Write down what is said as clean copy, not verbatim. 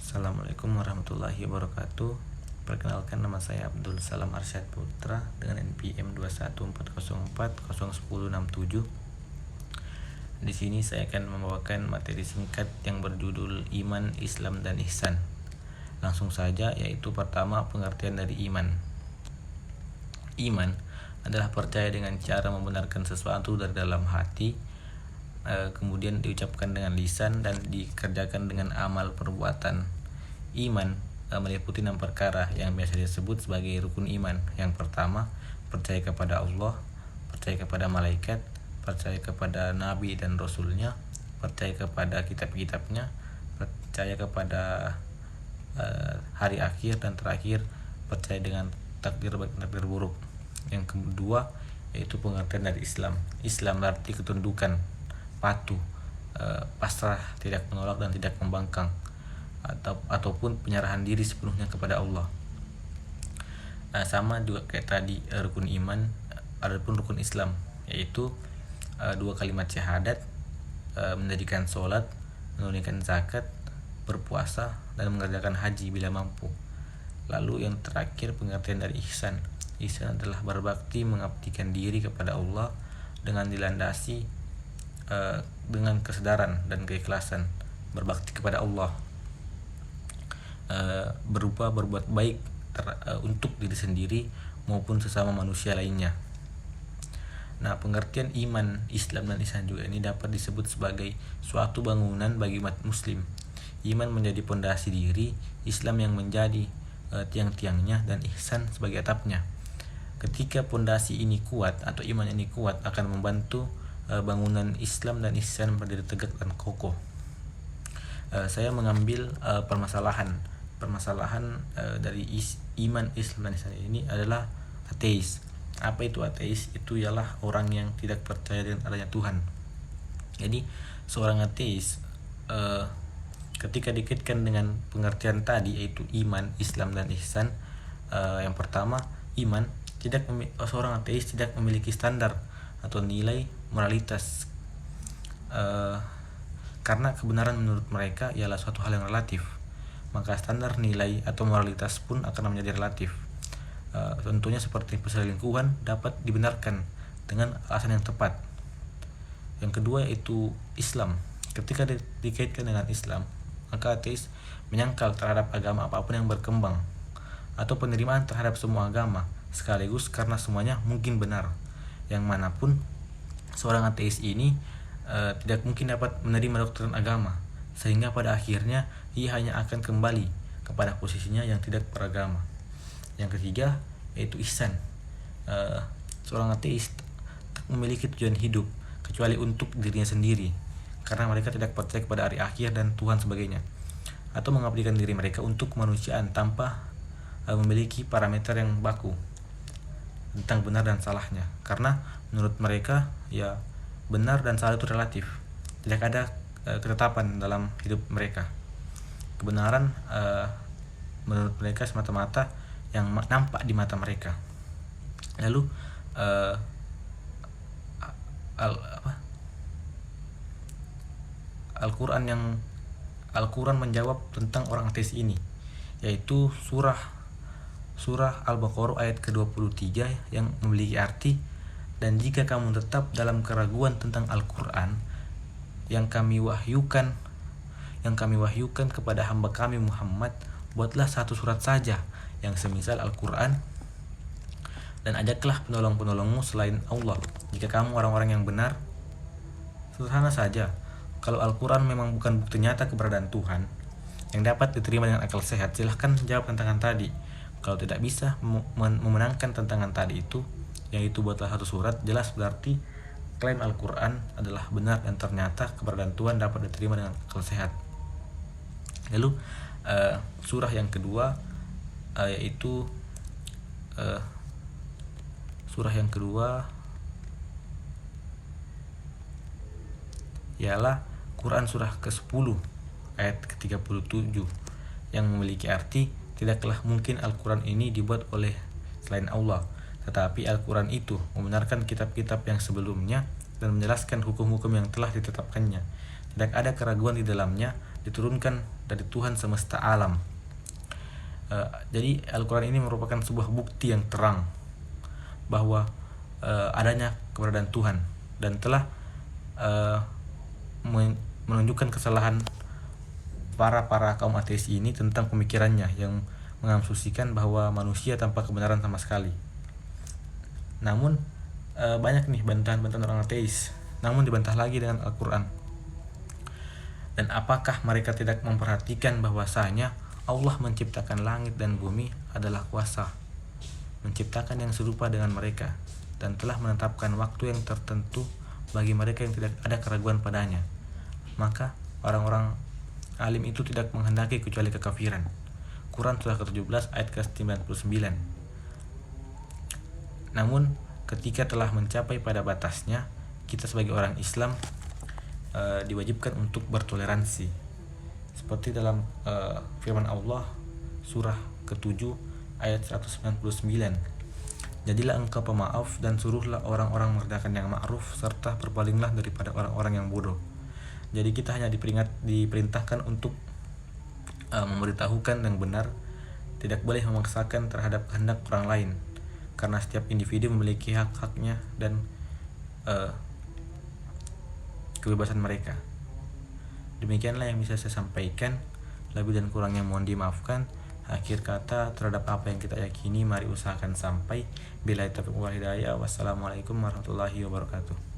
Assalamualaikum warahmatullahi wabarakatuh. Perkenalkan, nama saya Abdul Salam Arsyad Putra dengan NPM 21404010667. Di sini saya akan membawakan materi singkat yang berjudul Iman, Islam, dan Ihsan. Langsung saja, yaitu pertama, pengertian dari iman. Iman adalah percaya dengan cara membenarkan sesuatu dari dalam hati, kemudian diucapkan dengan lisan dan dikerjakan dengan amal perbuatan. Iman meliputi 6 perkara yang biasa disebut sebagai rukun iman. Yang pertama, percaya kepada Allah, percaya kepada malaikat, percaya kepada nabi dan rasulnya, percaya kepada kitab-kitabnya, percaya kepada hari akhir, dan terakhir percaya dengan takdir baik dan takdir buruk. Yang kedua yaitu pengertian dari Islam. Islam berarti ketundukan, patuh, pasrah, tidak menolak dan tidak membangkang, ataupun penyerahan diri sepenuhnya kepada Allah. Sama juga kayak tadi rukun iman, adapun rukun Islam yaitu 2 kalimat syahadat, mendirikan sholat, menunaikan zakat, berpuasa, dan mengerjakan haji bila mampu. Lalu yang terakhir pengertian dari ihsan. Ihsan adalah berbakti, mengabdikan diri kepada Allah dengan dilandasi dengan kesadaran dan keikhlasan, berbakti kepada Allah berupa berbuat baik untuk diri sendiri maupun sesama manusia lainnya. Nah, pengertian iman, Islam, dan ihsan juga ini dapat disebut sebagai suatu bangunan bagi umat muslim. Iman menjadi pondasi diri, Islam yang menjadi tiang-tiangnya, dan ihsan sebagai atapnya. Ketika pondasi ini kuat atau iman ini kuat, akan membantu bangunan Islam dan ihsan berdiri tegak dan kokoh. Saya mengambil permasalahan dari iman, Islam, dan ihsan ini adalah ateis. Apa itu ateis? Itu ialah orang yang tidak percaya dengan adanya Tuhan. Jadi seorang ateis ketika dikaitkan dengan pengertian tadi, yaitu iman, Islam, dan ihsan, yang pertama, iman, seorang ateis tidak memiliki standar atau nilai moralitas, karena kebenaran menurut mereka ialah suatu hal yang relatif, maka standar nilai atau moralitas pun akan menjadi relatif. Tentunya seperti perselingkuhan dapat dibenarkan dengan alasan yang tepat. Yang kedua yaitu Islam. Ketika dikaitkan dengan Islam, maka ateis menyangkal terhadap agama apapun yang berkembang, atau penerimaan terhadap semua agama sekaligus karena semuanya mungkin benar. Yang manapun seorang ateis ini tidak mungkin dapat menerima doktrin agama, sehingga pada akhirnya ia hanya akan kembali kepada posisinya yang tidak beragama. Yang ketiga yaitu ihsan. Seorang ateis tak memiliki tujuan hidup kecuali untuk dirinya sendiri, karena mereka tidak percaya kepada hari akhir dan Tuhan sebagainya, atau mengabdikan diri mereka untuk kemanusiaan tanpa memiliki parameter yang baku tentang benar dan salahnya, karena menurut mereka ya benar dan salah itu relatif, tidak ada ketetapan dalam hidup mereka. Kebenaran menurut mereka semata-mata yang nampak di mata mereka. Lalu Al-Quran menjawab tentang orang ateis ini, yaitu surah Al-Baqarah ayat ke-23 yang memiliki arti, dan jika kamu tetap dalam keraguan tentang Al-Quran yang kami wahyukan kepada hamba kami Muhammad, buatlah satu surat saja yang semisal Al-Quran, dan ajaklah penolong-penolongmu selain Allah jika kamu orang-orang yang benar. Sederhana saja, kalau Al-Quran memang bukan bukti nyata keberadaan Tuhan yang dapat diterima dengan akal sehat, silahkan jawab tantangan tadi. Kalau tidak bisa memenangkan tantangan tadi itu, yaitu buatlah satu surat, jelas berarti klaim Al-Quran adalah benar dan ternyata keberadaan Tuhan dapat diterima dengan akal sehat. Lalu surah yang kedua yaitu ialah Quran surah ke-10 ayat ke-37 yang memiliki arti, tidaklah mungkin Al-Quran ini dibuat oleh selain Allah, tetapi Al-Quran itu membenarkan kitab-kitab yang sebelumnya dan menjelaskan hukum-hukum yang telah ditetapkannya. Tidak ada keraguan di dalamnya, diturunkan dari Tuhan semesta alam. Jadi Al-Quran ini merupakan sebuah bukti yang terang bahwa adanya keberadaan Tuhan, dan telah menunjukkan kesalahan para kaum ateis ini tentang pemikirannya yang mengasumsikan bahwa manusia tanpa kebenaran sama sekali. Namun banyak nih bantahan-bantahan orang ateis, namun dibantah lagi dengan Al-Quran. Dan apakah mereka tidak memperhatikan bahwasanya Allah menciptakan langit dan bumi adalah kuasa menciptakan yang serupa dengan mereka, dan telah menetapkan waktu yang tertentu bagi mereka yang tidak ada keraguan padanya. Maka orang-orang alim itu tidak menghendaki kecuali kekafiran. Quran surah ke-17 ayat ke-99. Namun ketika telah mencapai pada batasnya, kita sebagai orang Islam diwajibkan untuk bertoleransi, seperti dalam firman Allah surah ke-7 ayat 199. Jadilah engkau pemaaf dan suruhlah orang-orang mengerjakan yang ma'ruf, serta berpalinglah daripada orang-orang yang bodoh. Jadi kita hanya diperintahkan untuk memberitahukan yang benar, tidak boleh memaksakan terhadap kehendak orang lain, karena setiap individu memiliki hak-haknya dan kebebasan mereka. Demikianlah yang bisa saya sampaikan. Lebih dan kurangnya mohon dimaafkan. Akhir kata terhadap apa yang kita yakini, mari usahakan sampai. Billahi taufiq wal hidayah. Wassalamualaikum warahmatullahi wabarakatuh.